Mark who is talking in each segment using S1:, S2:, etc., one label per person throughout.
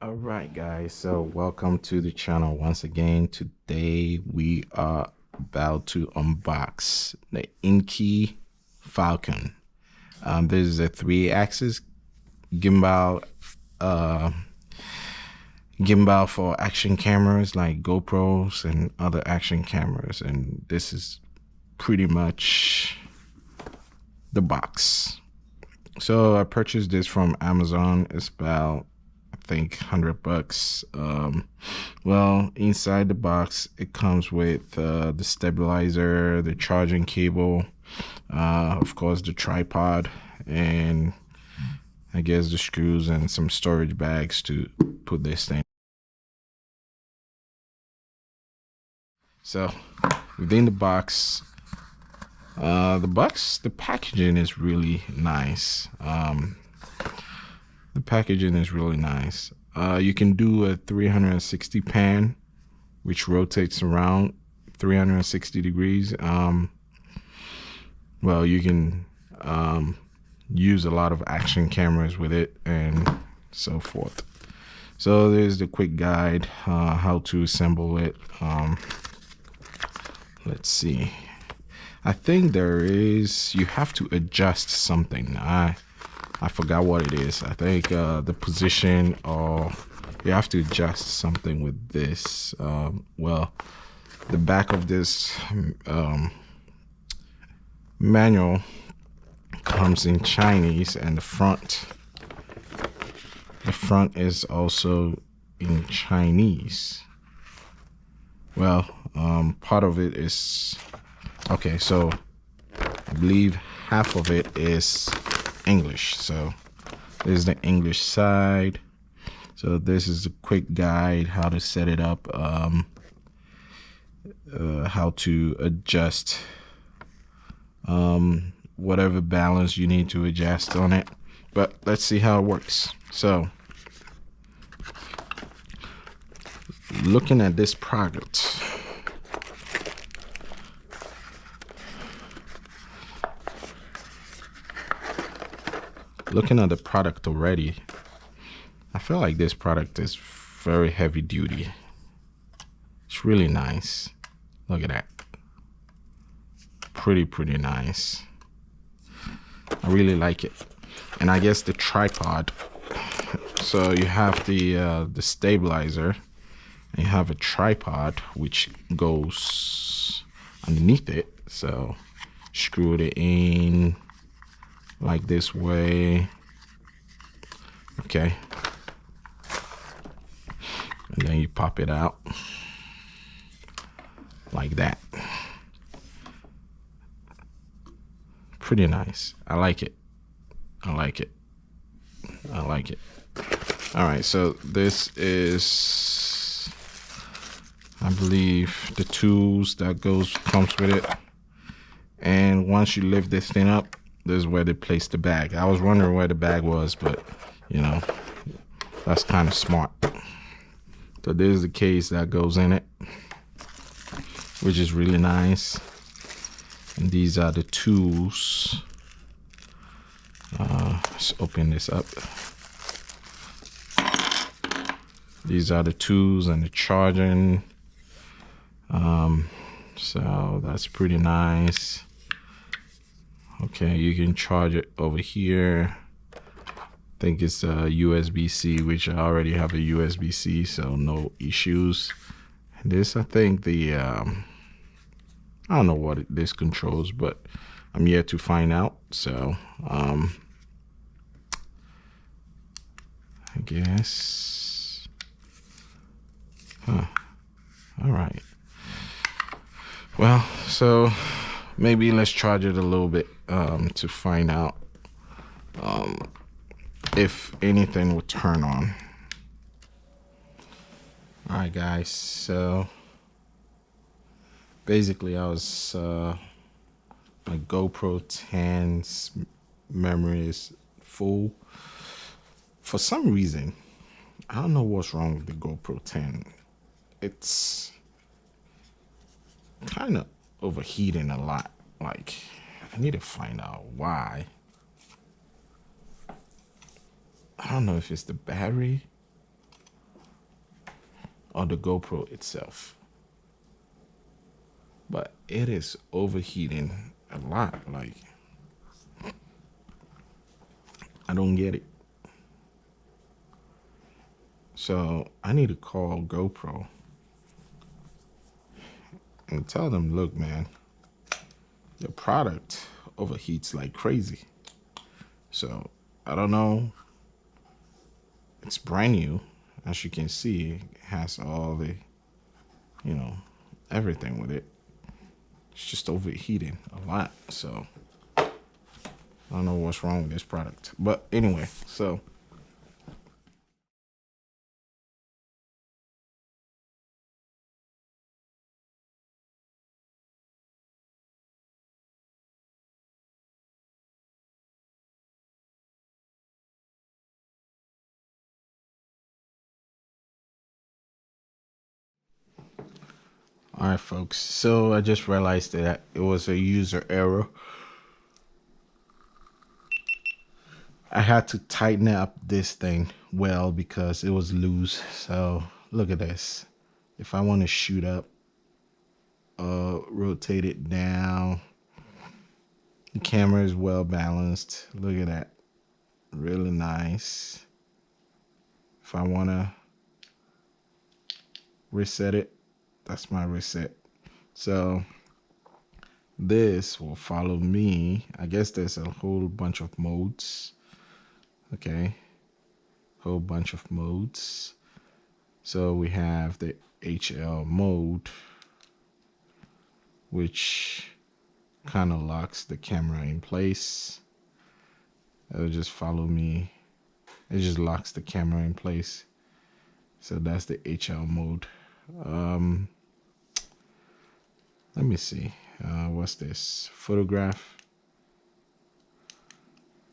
S1: All right, guys, so welcome to the channel once again. Today we are about to unbox the INKEE Falcon. This is a 3-axis gimbal gimbal for action cameras like GoPros and other action cameras, and this is pretty much the box. So I purchased this from Amazon. It's about, I think, $100. Well, inside the box it comes with the stabilizer, the charging cable, of course the tripod, and I guess the screws and some storage bags to put this thing. So within the box, the packaging is really nice. The packaging is really nice. You can do a 360 pan, which rotates around 360 degrees. Well, you can use a lot of action cameras with it and so forth. So there's the quick guide, how to assemble it. Let's see. I think you have to adjust something. I forgot what it is. I think the position, or you have to adjust something with this. Well, the back of this manual comes in Chinese, and the front is also in Chinese. Well, part of it is okay, so I believe half of it is English. So this is the English side. So this is a quick guide how to set it up, how to adjust whatever balance you need to adjust on it. But let's see how it works. So looking at this product, already, I feel like this product is very heavy duty. It's really nice. Look at that. Pretty nice. I really like it. And I guess the tripod. So you have the stabilizer, and you have a tripod which goes underneath it. So screw it in like this way. Okay, and then you pop it out like that. Pretty nice. I like it. I like it. All right, so this is, I believe, the tools that comes with it. And once you lift this thing up, this is where they place the bag. I was wondering where the bag was, but you know, that's kind of smart. So this is the case that goes in it, which is really nice. And these are the tools. Let's open this up. These are the tools and the charging. So that's pretty nice. Okay, you can charge it over here. I think it's a USB-C, which I already have a USB-C, so no issues. This, I think I don't know what this controls, but I'm yet to find out. So I guess, all right. Well, so maybe let's charge it a little bit to find out if anything will turn on. All right, guys, so basically I was my GoPro 10's memory is full. For some reason, I don't know what's wrong with the GoPro 10. It's kind of overheating a lot. Like, I need to find out why. I don't know if it's the battery on the GoPro itself. But it is overheating a lot. Like, I don't get it. So I need to call GoPro and tell them, look, man, your product overheats like crazy. So I don't know. It's brand new. As you can see, it has all the, you know, everything with it. It's just overheating a lot. So I don't know what's wrong with this product. But anyway, so all right, folks. So I just realized that it was a user error. I had to tighten up this thing well because it was loose. So look at this. If I want to shoot up, rotate it down. The camera is well balanced. Look at that. Really nice. If I want to reset it, that's my reset. So this will follow me. I guess there's a whole bunch of modes. Okay. Whole bunch of modes. So we have the HL mode, which kind of locks the camera in place. It'll just follow me. It just locks the camera in place. So that's the HL mode. Let me see. What's this? Photograph.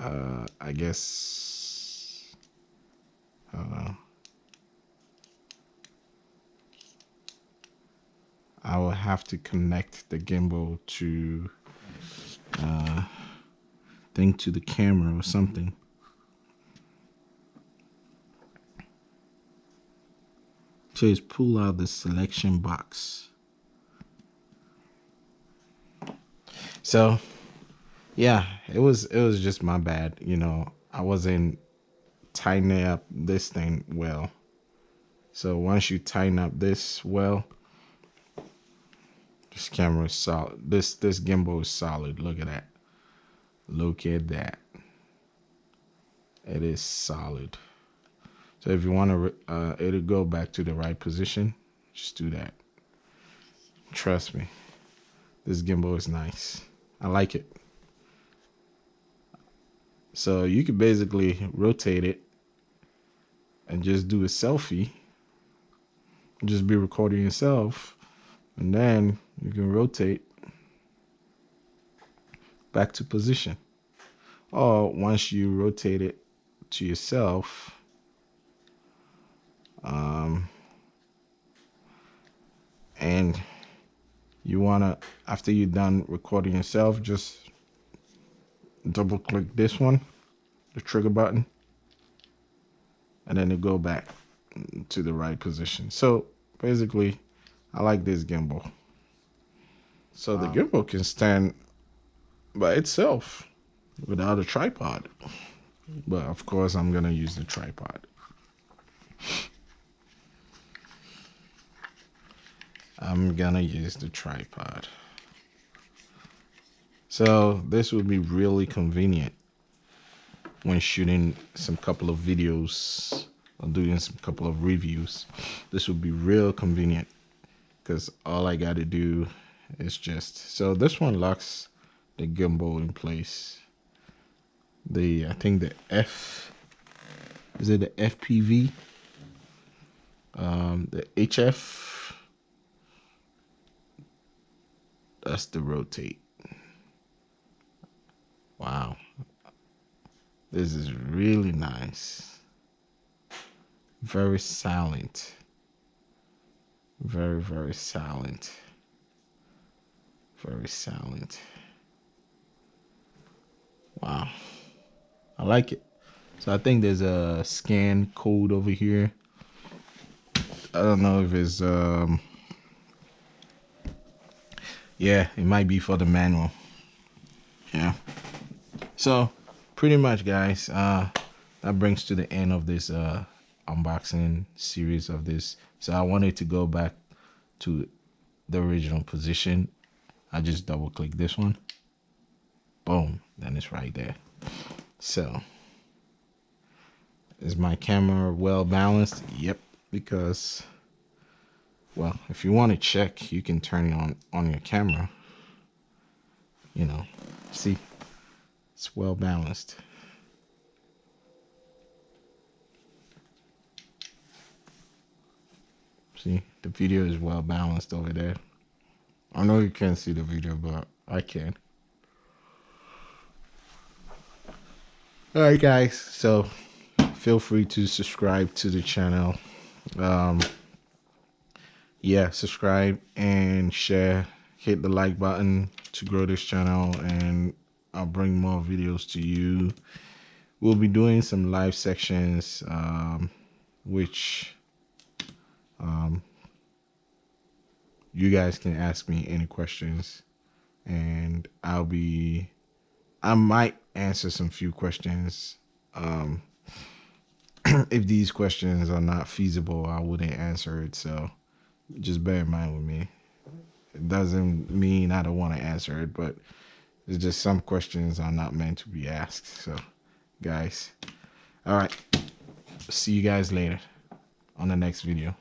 S1: I guess. Hold on. I will have to connect the gimbal to thing to the camera or something. So just pull out the selection box. So yeah, it was just my bad. You know, I wasn't tightening up this thing well. So once you tighten up this well, this camera is solid. This gimbal is solid. Look at that. Look at that. It is solid. So if you want to, it'll go back to the right position. Just do that. Trust me. This gimbal is nice. I like it. So you could basically rotate it and just do a selfie. Just be recording yourself. And then you can rotate back to position. Or once you rotate it to yourself, and you wanna, after you're done recording yourself, just double click this one, the trigger button, and then it go back to the right position. So basically, I like this gimbal. So the gimbal can stand by itself without a tripod. But of course, I'm gonna use the tripod. I'm gonna use the tripod. So this will be really convenient when shooting some couple of videos or doing some couple of reviews. This would be real convenient because all I got to do is just, so this one locks the gimbal in place. I think the is it the FPV? The HF, that's the rotate. Wow. This is really nice. Very silent. Very, very silent. Very silent. Wow. I like it. So I think there's a scan code over here. I don't know if it's yeah, it might be for the manual. Yeah. So pretty much, guys, that brings to the end of this unboxing series of this. So I wanted to go back to the original position. I just double click this one, boom, then it's right there. So is my camera well balanced? Yep, because, well, if you want to check, you can turn it on your camera. You know, see, it's well balanced. See, the video is well balanced over there. I know you can't see the video, but I can. Alright, guys, so feel free to subscribe to the channel. Yeah, subscribe and share. Hit the like button to grow this channel, and I'll bring more videos to you. We'll be doing some live sections, which you guys can ask me any questions, and I might answer some few questions. If these questions are not feasible, I wouldn't answer it. So just bear in mind with me. It doesn't mean I don't want to answer it, but it's just some questions are not meant to be asked. So, guys, all right. See you guys later on the next video.